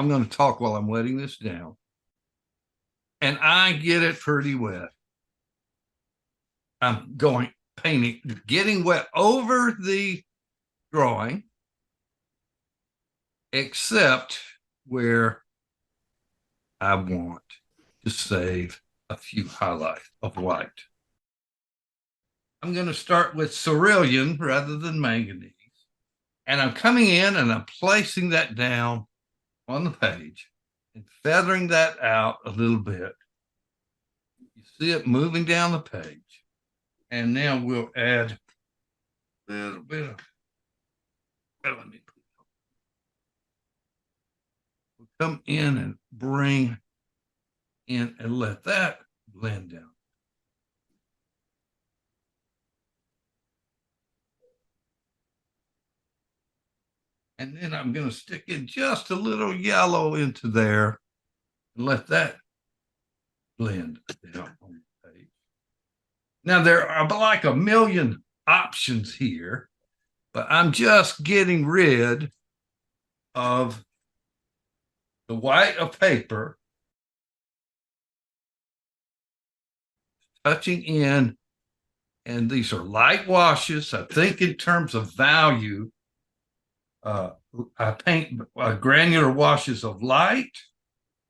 I'm going to talk while I'm wetting this down. And I get it pretty wet. I'm going painting, getting wet over the drawing, except where I want to save a few highlights of white. I'm going to start with cerulean rather than manganese. And I'm coming in and I'm placing that down on the page and feathering that out a little bit. You see it moving down the page. And now we'll add a little bit of element. We'll come in and bring in and let that blend down. And then I'm going to stick in just a little yellow into there and let that blend down on the page. Now, there are like a million options here, but I'm just getting rid of the white of paper, touching in, and these are light washes. I think in terms of value, I paint granular washes of light,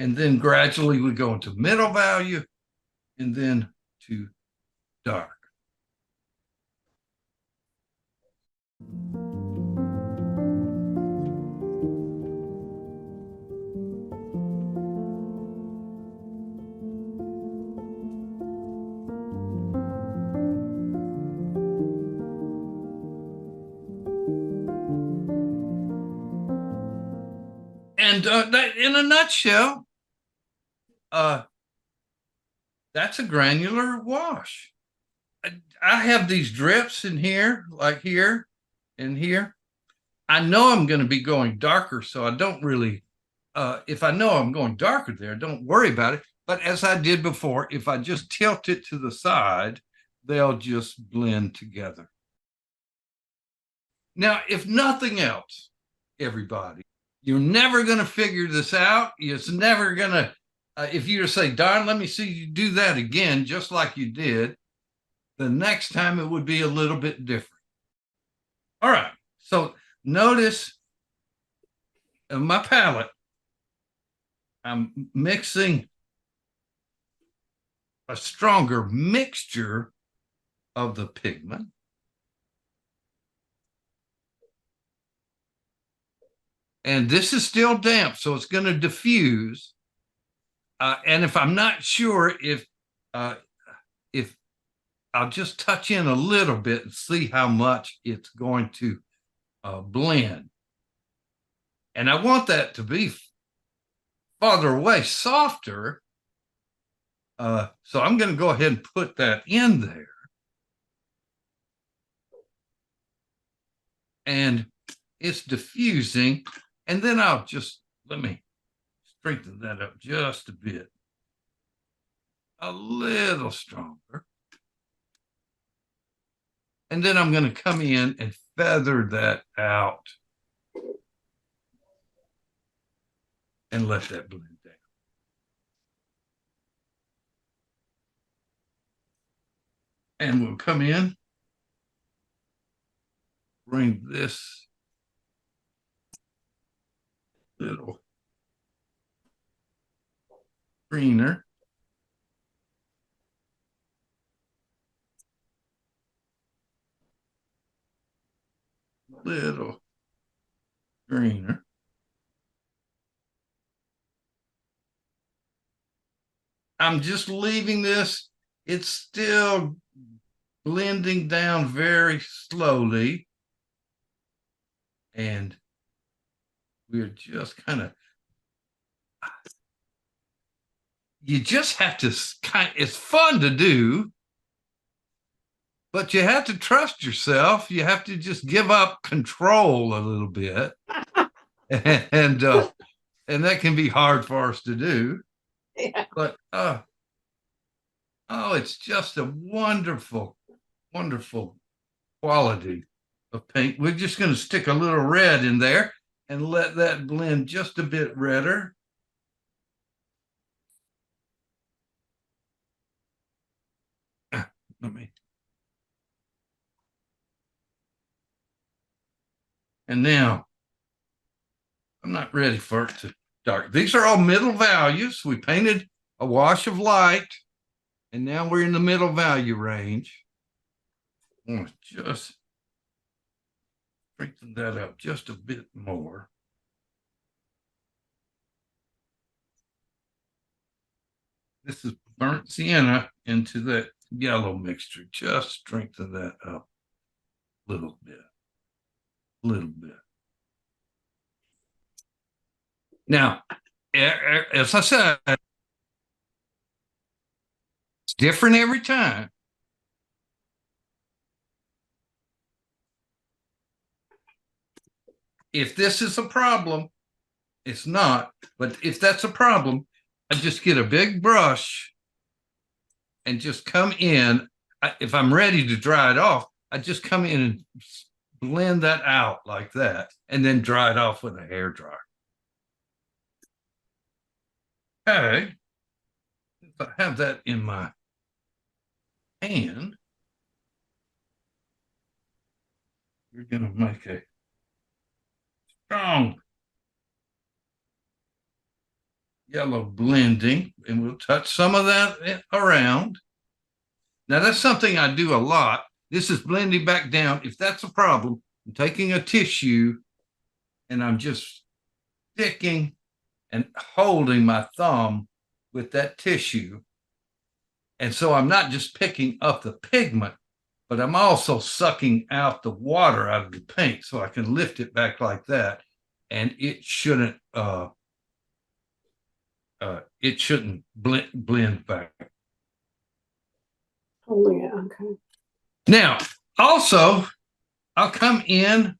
and then gradually we go into middle value, and then to dark. And that, in a nutshell, that's a granular wash. I have these drips in here, like here and here. I know I'm going to be going darker, so I don't really, if I know I'm going darker there, don't worry about it. But as I did before, if I just tilt it to the side, they'll just blend together. Now, if nothing else, everybody, you're never going to figure this out. It's never going to, if you just say, Don, let me see you do that again, just like you did, the next time it would be a little bit different. All right. So notice in my palette, I'm mixing a stronger mixture of the pigment. And this is still damp, so it's going to diffuse. And if I'm not sure if I'll just touch in a little bit and see how much it's going to blend. And I want that to be farther away, softer. So I'm going to go ahead and put that in there. And it's diffusing. And then I'll just, let me strengthen that up just a bit. A little stronger. And then I'm going to come in and feather that out and let that blend down. And we'll come in, bring this little greener. Little greener. I'm just leaving this. It's still blending down very slowly. And we're just kind of, you just have to it's fun to do, but you have to trust yourself. You have to just give up control a little bit. and that can be hard for us to do. Yeah. But oh, it's just a wonderful, wonderful quality of paint. We're just going to stick a little red in there, and let that blend just a bit redder. Let me. And now, I'm not ready for it to dark. These are all middle values. We painted a wash of light, and now we're in the middle value range. I want to just strengthen that up just a bit more. This is burnt sienna into that yellow mixture. Just strengthen that up a little bit. Now, as I said, it's different every time. If this is a problem, it's not. But if that's a problem, I just get a big brush and just come in. If I'm ready to dry it off, I just come in and blend that out like that, and then dry it off with a hair dryer. Okay, if I have that in my hand, we're going to make a strong yellow blending, and we'll touch some of that around. Now, that's something I do a lot. This is blending back down. If that's a problem, I'm taking a tissue and I'm just sticking and holding my thumb with that tissue. And so I'm not just picking up the pigment, but I'm also sucking out the water out of the paint, so I can lift it back like that. And it shouldn't blend back. Oh, yeah, okay. Now, also, I'll come in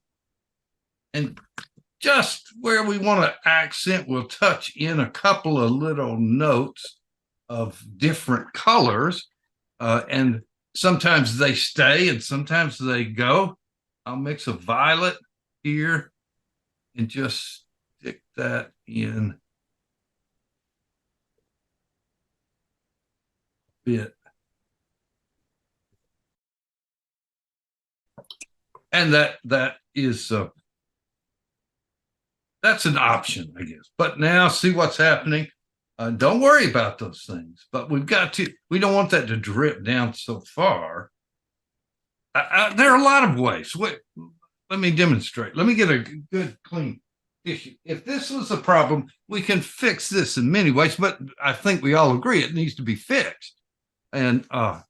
and just where we want to accent, we'll touch in a couple of little notes of different colors. And sometimes they stay and sometimes they go. I'll mix a violet here and just stick that in a bit. And that is that's an option, I guess. But now see what's happening. Don't worry about those things, but we don't want that to drip down so far. There are a lot of ways. Wait, let me demonstrate. Let me get a good clean tissue. If this was a problem, we can fix this in many ways, but I think we all agree it needs to be fixed. And so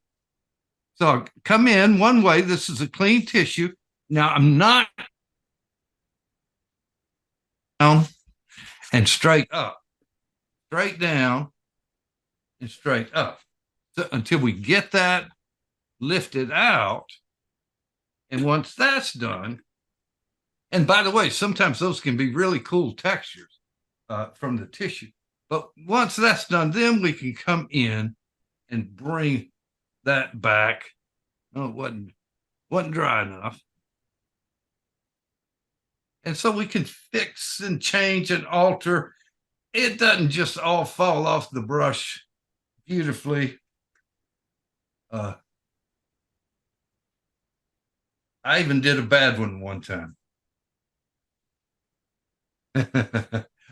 I'll come in one way. This is a clean tissue. Now I'm not down and straight up, straight down and straight up, so, until we get that lifted out. And once that's done, and by the way, sometimes those can be really cool textures from the tissue. But once that's done, then we can come in and bring that back. No, it wasn't dry enough. And so we can fix and change and alter. It doesn't just all fall off the brush beautifully. I even did a bad one time.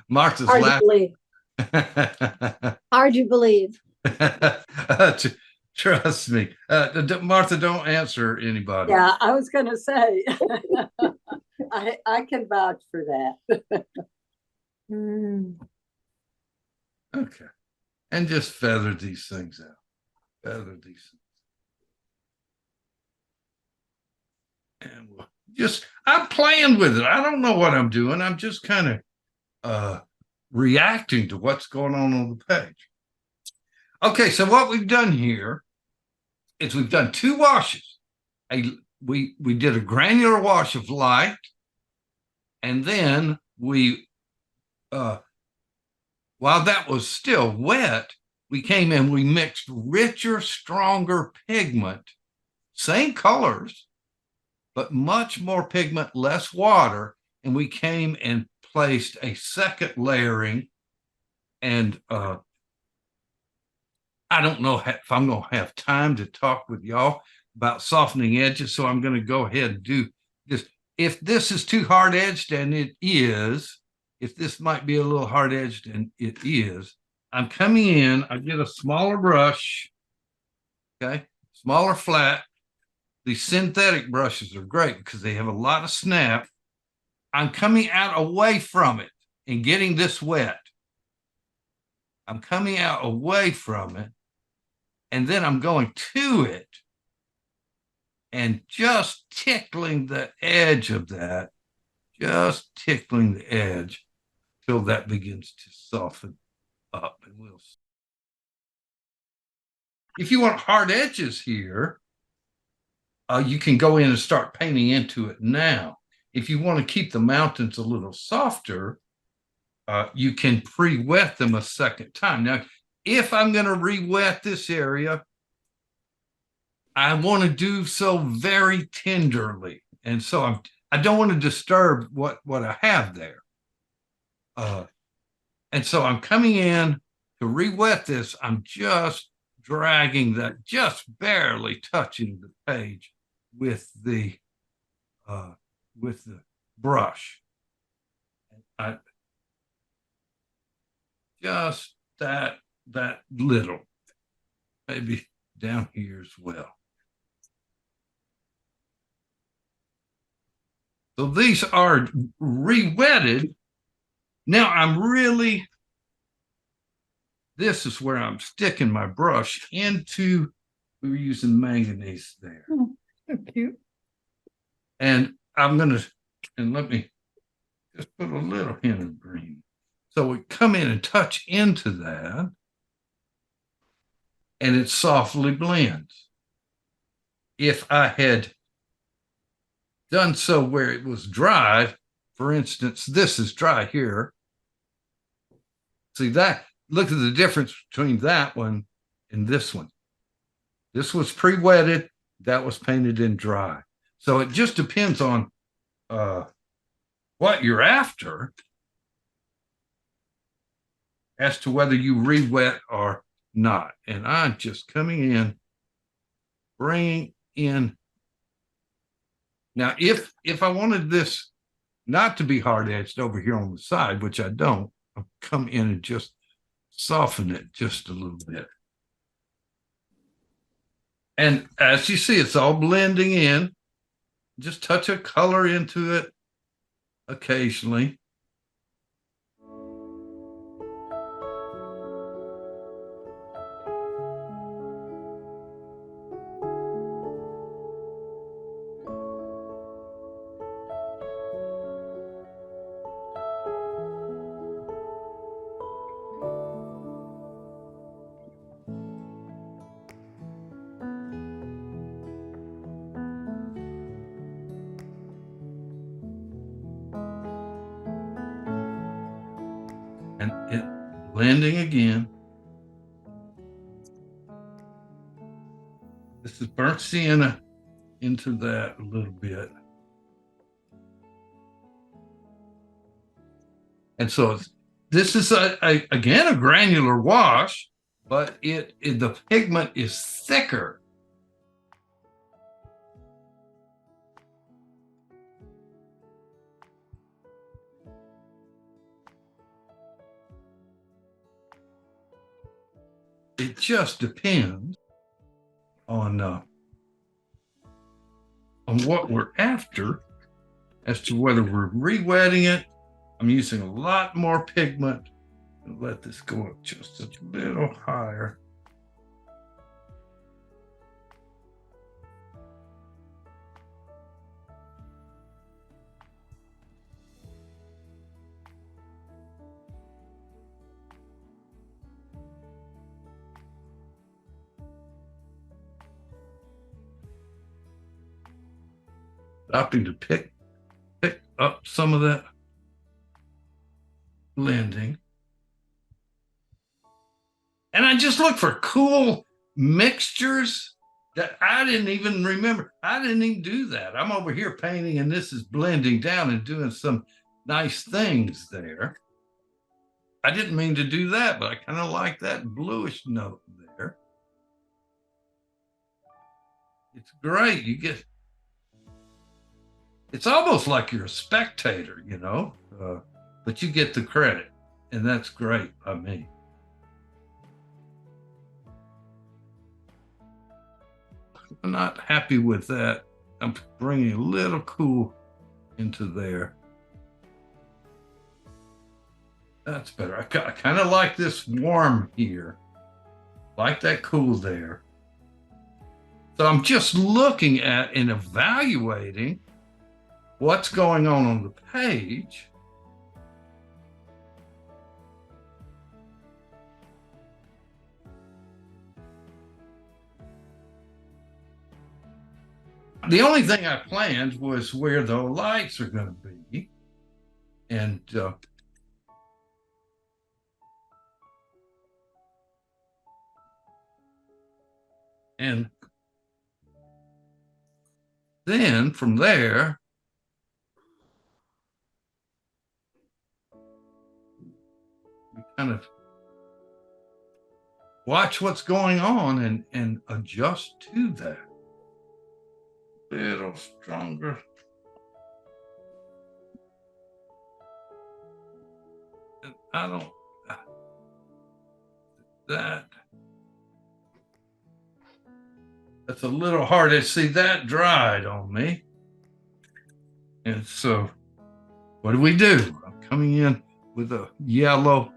Martha's laughing. Hard to believe. Trust me. Martha, don't answer anybody. Yeah, I was going to say. I can vouch for that. Okay. And just feather these things out. Feather these things. And I'm playing with it. I don't know what I'm doing. I'm just kind of reacting to what's going on the page. Okay, so what we've done here is we've done two washes. We did a granular wash of light, and then we, while that was still wet, we came in, we mixed richer, stronger pigment, same colors, but much more pigment, less water, and we came and placed a second layering, and I don't know if I'm going to have time to talk with y'all about softening edges, so I'm going to go ahead and do this. If this is too hard edged, and it is, if this might be a little hard edged, and it is, I'm coming in, I get a smaller brush, okay, smaller flat. These synthetic brushes are great because they have a lot of snap. I'm coming out away from it and getting this wet. I'm coming out away from it, and then I'm going to it and just tickling the edge of that, just tickling the edge till that begins to soften up. And we'll see. If you want hard edges here, you can go in and start painting into it now. If you want to keep the mountains a little softer, you can pre-wet them a second time. Now, if I'm going to re-wet this area, I want to do so very tenderly. And so I don't want to disturb what I have there. And so I'm coming in to re-wet this. I'm just dragging that, just barely touching the page with the brush. I just that little, maybe down here as well. So these are re-wetted. Now this is where I'm sticking my brush into, we were using manganese there. Oh, so cute. And let me just put a little hint of green. So we come in and touch into that, and it softly blends. If I had done so where it was dry, for instance, this is dry here. See that? Look at the difference between that one and this one. This was pre-wetted, that was painted in dry. So it just depends on what you're after as to whether you re-wet or not. And I'm just coming in, bringing in. Now, if I wanted this not to be hard edged over here on the side, which I don't, I'll come in and just soften it just a little bit. And as you see, it's all blending in. Just touch a color into it occasionally. And it blending again. This is burnt sienna into that a little bit. And so this is again a granular wash, but the pigment is thicker. It just depends on what we're after as to whether we're re-wetting it. I'm using a lot more pigment. Let this go up just a little higher. Stopping to pick up some of that blending. And I just look for cool mixtures that I didn't even remember. I didn't even do that. I'm over here painting and this is blending down and doing some nice things there. I didn't mean to do that, but I kind of like that bluish note there. It's great. It's almost like you're a spectator, but you get the credit, and that's great by me. I'm not happy with that. I'm bringing a little cool into there. That's better. I kind of like this warm here. Like that cool there. So I'm just looking at and evaluating what's going on the page. The only thing I planned was where the lights are going to be. And then from there, we kind of watch what's going on and adjust to that. A little stronger. And I don't, that's a little hard to see. That dried on me. And so what do? I'm coming in with a yellow.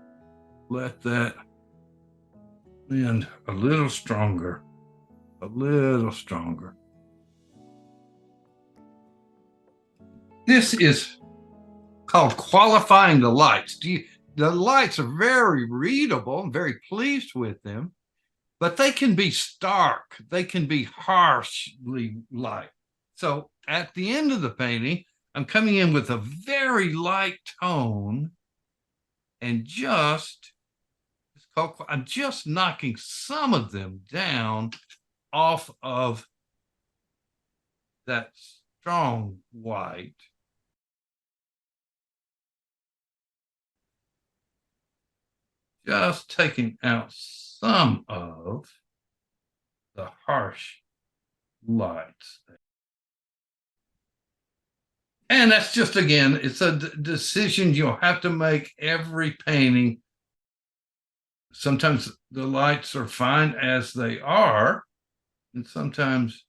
Let that blend a little stronger, a little stronger. This is called qualifying the lights. The lights are very readable. I'm very pleased with them, but they can be stark. They can be harshly light. So at the end of the painting, I'm coming in with a very light tone and I'm just knocking some of them down off of that strong white. Just taking out some of the harsh lights. And that's just, again, it's a decision you'll have to make every painting. Sometimes the lights are fine as they are, and sometimes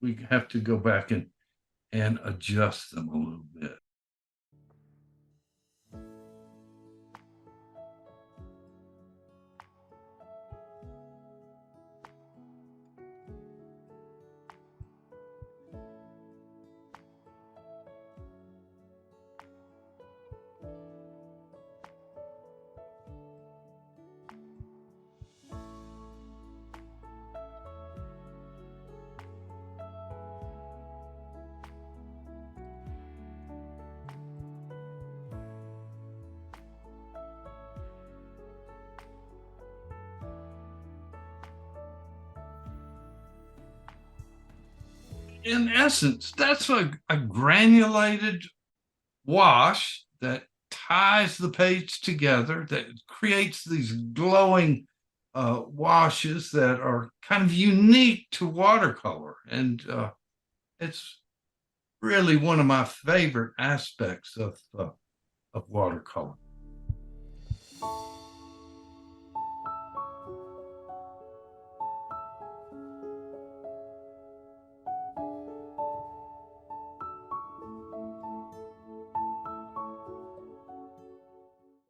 we have to go back and adjust them a little bit. In essence, that's a granulated wash that ties the page together, that creates these glowing washes that are kind of unique to watercolor. And it's really one of my favorite aspects of watercolor.